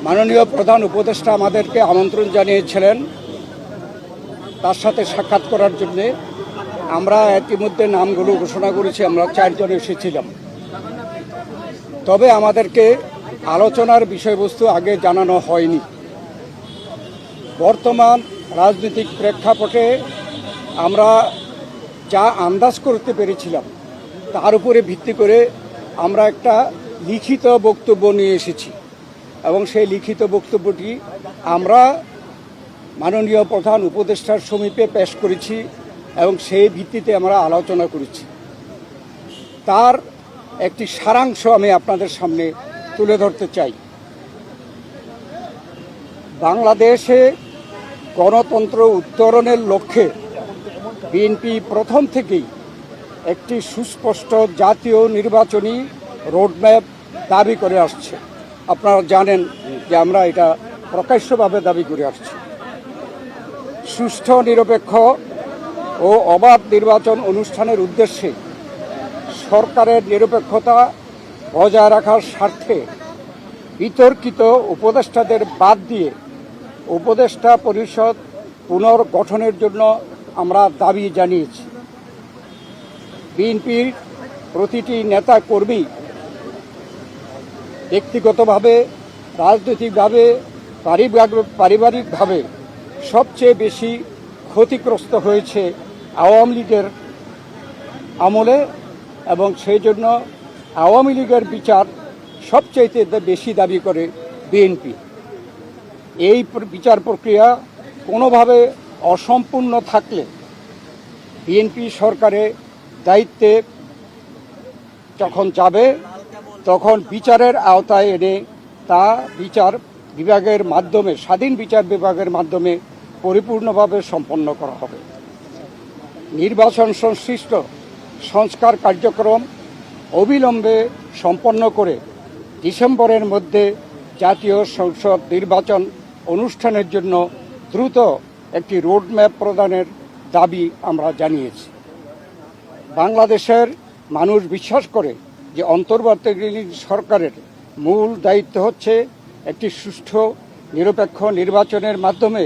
মাননীয় প্রধান উপদেষ্টা আমাদেরকে আমন্ত্রণ জানিয়েছিলেন তার সাথে সাক্ষাৎ করার জন্য। আমরা ইতিমধ্যে নামগুলো ঘোষণা করেছি, আমরা 4 জন এসেছিলাম। তবে আমাদেরকে আলোচনার বিষয়বস্তু আগে জানানো হয়নি। বর্তমান রাজনৈতিক প্রেক্ষাপটে আমরা যা আন্দাজ করতে পেরেছিলাম তার উপরে ভিত্তি করে আমরা একটা লিখিত বক্তব্য নিয়ে এসেছি এবং সেই লিখিত বক্তব্যটি আমরা মাননীয় প্রধান উপদেষ্টার সমীপে পেশ করেছি এবং সেই ভিত্তিতে আমরা আলোচনা করেছি। তার একটি সারাংশ আমি আপনাদের সামনে তুলে ধরতে চাই। বাংলাদেশে গণতন্ত্র উত্তরণের লক্ষ্যে বিএনপি প্রথম থেকেই একটি সুস্পষ্ট জাতীয় নির্বাচনী রোডম্যাপ দাবি করে আসছে। আপনারা জানেন যে আমরা এটা প্রকাশ্যভাবে দাবি করে আসছি। সুষ্ঠু, নিরপেক্ষ ও অবাধ নির্বাচন অনুষ্ঠানের উদ্দেশ্যে সরকারের নিরপেক্ষতা বজায় রাখার স্বার্থে বিতর্কিত উপদেষ্টাদের বাদ দিয়ে উপদেষ্টা পরিষদ পুনর্গঠনের জন্য আমরা দাবি জানিয়েছি। বিএনপির প্রতিটি নেতা কর্মী ব্যক্তিগতভাবে, রাজনৈতিকভাবে, পারিবারিকভাবে সবচেয়ে বেশি ক্ষতিগ্রস্ত হয়েছে আওয়ামী লীগের আমলে এবং সেই জন্য আওয়ামী লীগের বিচার সবচাইতে বেশি দাবি করে বিএনপি। এই বিচার প্রক্রিয়া কোনোভাবে অসম্পূর্ণ থাকলে বিএনপি সরকারের দায়িত্বে যখন যাবে তখন বিচারের আওতায় এনে তা বিচার বিভাগের মাধ্যমে, স্বাধীন বিচার বিভাগের মাধ্যমে পরিপূর্ণভাবে সম্পন্ন করা হবে। নির্বাচন সংশ্লিষ্ট সংস্কার কার্যক্রম অবিলম্বে সম্পন্ন করে ডিসেম্বরের মধ্যে জাতীয় সংসদ নির্বাচন অনুষ্ঠানের জন্য দ্রুত একটি রোডম্যাপ প্রদানের দাবি আমরা জানিয়েছি। বাংলাদেশের মানুষ বিশ্বাস করে যে অন্তর্বর্তীকালীন সরকারের মূল দায়িত্ব হচ্ছে একটি সুষ্ঠু, নিরপেক্ষ নির্বাচনের মাধ্যমে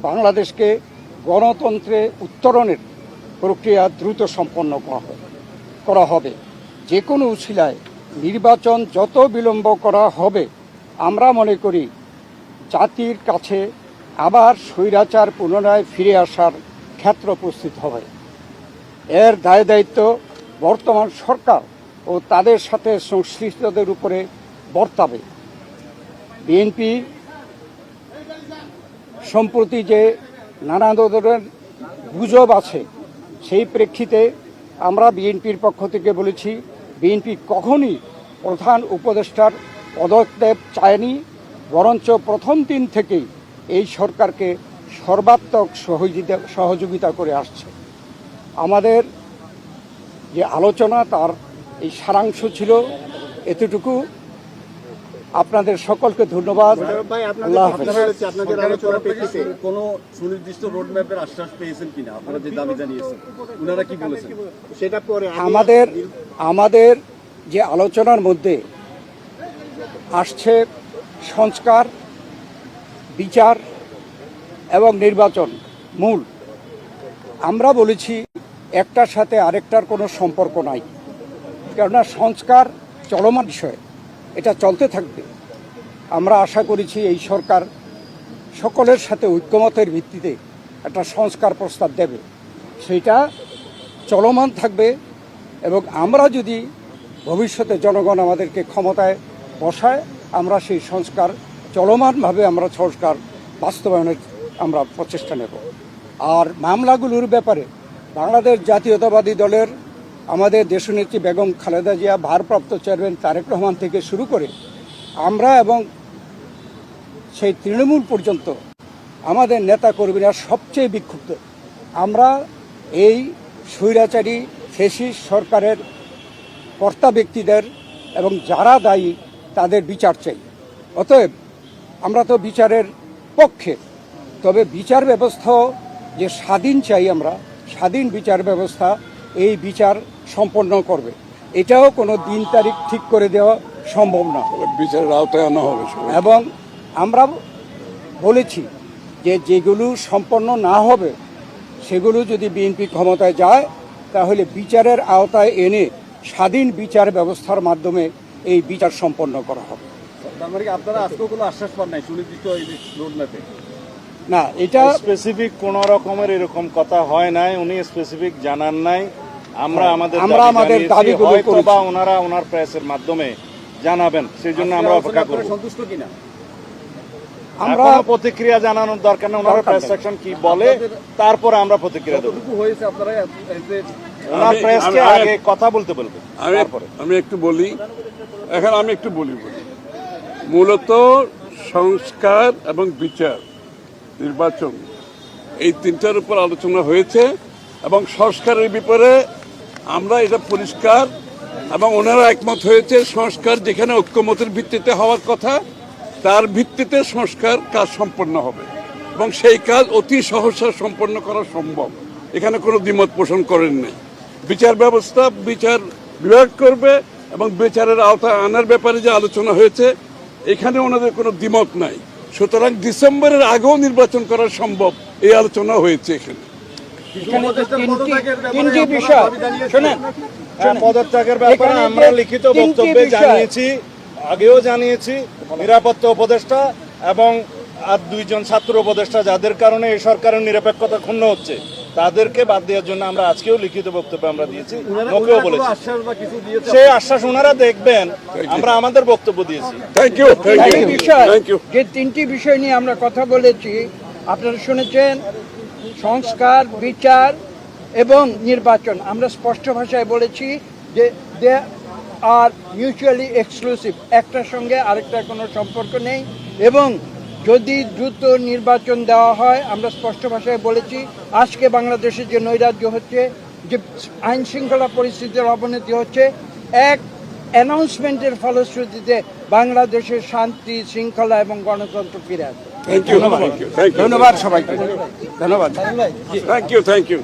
বাংলাদেশকে গণতন্ত্রে উত্তরণের প্রক্রিয়া দ্রুত সম্পন্ন করা হবে। যে কোনো উছিলায় নির্বাচন যত বিলম্ব করা হবে, আমরা মনে করি জাতির কাছে আবার স্বৈরাচার পুনরায় ফিরে আসার ক্ষেত্র উপস্থিত হবে। এর দায় দায়িত্ব বর্তমান সরকার ও তাদের সাথে সংশ্লিষ্টদের উপরে বর্তাবে। বিএনপি সম্প্রতি যে নানা ধরনের গুজব আছে, সেই প্রেক্ষিতে আমরা বিএনপির পক্ষ থেকে বলেছি, বিএনপি কখনই প্রধান উপদেষ্টার পদত্যাগ চায়নি, বরঞ্চ প্রথম দিন থেকেই এই সরকারকে সর্বাত্মক সহযোগিতা করে আসছে। আমাদের যে আলোচনা তার এই সারাংশ ছিল এতটুকু। আপনাদের সকলকে ধন্যবাদ। আল্লাহ হাফেজ। কোনো সুনির্দিষ্ট রোডম্যাপের আশ্বাস পেয়েছেন কিনা? আপনারা যে দাবি জানিয়েছেন, ওনারা কি বলেছেন সেটা পরে? আমাদের যে আলোচনার মধ্যে আসছে সংস্কার, বিচার এবং নির্বাচন মূল। আমরা বলেছি একটার সাথে আরেকটার কোনো সম্পর্ক নাই, কেননা সংস্কার চলমান বিষয়, এটা চলতে থাকবে। আমরা আশা করেছি এই সরকার সকলের সাথে ঐক্যমতের ভিত্তিতে একটা সংস্কার প্রস্তাব দেবে, সেটা চলমান থাকবে। এবং আমরা যদি ভবিষ্যতে জনগণ আমাদেরকে ক্ষমতায় বসায়, আমরা সেই সংস্কার চলমানভাবে আমরা সংস্কার বাস্তবায়নের আমরা প্রচেষ্টা নেব। আর মামলাগুলোর ব্যাপারে বাংলাদেশ জাতীয়তাবাদী দলের আমাদের দেশনেত্রী বেগম খালেদা জিয়া, ভারপ্রাপ্ত চেয়ারম্যান তারেক রহমান থেকে শুরু করে আমরা এবং সেই তৃণমূল পর্যন্ত আমাদের নেতা কর্মীরা সবচেয়ে বিক্ষুব্ধ। আমরা এই স্বৈরাচারী ফ্যাসিস্ট সরকারের কর্তা ব্যক্তিদের এবং যারা দায়ী তাদের বিচার চাই। অতএব আমরা তো বিচারের পক্ষে, তবে বিচার ব্যবস্থা যে স্বাধীন চাই, আমরা স্বাধীন বিচার ব্যবস্থা এই বিচার সম্পন্ন করবে। এটাও কোনো দিন তারিখ ঠিক করে দেওয়া সম্ভব না, বিচারের আওতায় আনা হবে। এবং আমরা বলেছি যে যেগুলো সম্পন্ন না হবে সেগুলো যদি বিএনপি ক্ষমতায় যায় তাহলে বিচারের আওতায় এনে স্বাধীন বিচার ব্যবস্থার মাধ্যমে এই বিচার সম্পন্ন করা হবে। তার মানে কি আপনারা আজকেও কোনো আশ্বাস পান নাই সুনির্দিষ্ট এই রোড ম্যাপে? না, এটা স্পেসিফিক কোন রকমের এরকম কথা হয় নাই, উনি স্পেসিফিক জানান নাই। আমরা আমাদের আমাদের দাবিগুলো হয়তো করেছি। বা ওনারা ওনার প্রেসের মাধ্যমে জানাবেন, সেই জন্য আমরা অপেক্ষা করব। আপনারা সন্তুষ্ট কিনা? আমরা আমরা প্রতিক্রিয়া জানানোর দরকার নেই, ওনারা প্রেস সেকশন কি বলে তারপরে আমরা প্রতিক্রিয়া দেব। কতটুকু হয়েছে আপনারা ওনার প্রেসকে আগে কথা বলতে বলবে তারপরে। আমি একটু বলি, আমি একটু বলি মূলত সংস্কার এবং বিচার, নির্বাচন, এই তিনটার উপর আলোচনা হয়েছে এবং সংস্কারের ব্যাপারে আমরা এটা পরিষ্কার এবং ওনারা একমত হয়েছে। সংস্কার যেখানে ঐক্যমতের ভিত্তিতে হওয়ার কথা তার ভিত্তিতে সংস্কার কাজ সম্পন্ন হবে এবং সেই কাজ অতি সহসা সম্পন্ন করা সম্ভব। এখানে কোনো দ্বিমত পোষণ করেন নাই। বিচার ব্যবস্থা বিচার বিভাগ করবে এবং বিচারের আওতায় আনার ব্যাপারে যে আলোচনা হয়েছে এখানে ওনাদের কোনো দ্বিমত নাই। সুতরাং ডিসেম্বরের আগেও নির্বাচন করা সম্ভব, এই আলোচনা হয়েছে এখানে। এখানে তো তিনটি বিষয় শোনেন, পদত্যাগের ব্যাপারে এখানে আমরা যে লিখিত তিনটি বক্তব্যে বিষয়। জানিয়েছি, আগেও জানিয়েছি। নিরাপত্তা উপদেষ্টা এবং আর দুইজন ছাত্র উপদেষ্টা যাদের কারণে এই সরকারের নিরপেক্ষতা ক্ষুণ্ণ হচ্ছে তাদেরকে বাদ দেওয়ার জন্য আমরা আজকেও লিখিত বক্তব্য আমরা দিয়েছি, মুখেও বলেছি। আশ্বাস বা কিছু দিয়েছে? সেই আশ্বাস ওনারা দেখবেন, আমরা আমাদের বক্তব্য দিয়েছি। থ্যাংক ইউ, এই বিষয় থ্যাংক ইউ। যে তিনটি বিষয় নিয়ে আমরা কথা বলেছি আপনারা শুনেছেন, সংস্কার, বিচার এবং নির্বাচন। আমরা স্পষ্ট ভাষায় বলেছি যে দে আর মিউচুয়ালি এক্সক্লুসিভ, একটার সঙ্গে আরেকটার কোনো সম্পর্ক নেই এবং যদি দ্রুত নির্বাচন দেওয়া হয়, আমরা স্পষ্ট ভাষায় বলেছি আজকে বাংলাদেশের যে নৈরাজ্য হচ্ছে, যে আইন শৃঙ্খলা পরিস্থিতির অবনতি হচ্ছে, এক অ্যানাউন্সমেন্টের ফলশ্রুতিতে বাংলাদেশের শান্তি, শৃঙ্খলা এবং গণতন্ত্র ফিরে আসবে। Thank you, thank you, thank you, ধন্যবাদ সবাইকে, ধন্যবাদ। Thank you, thank you.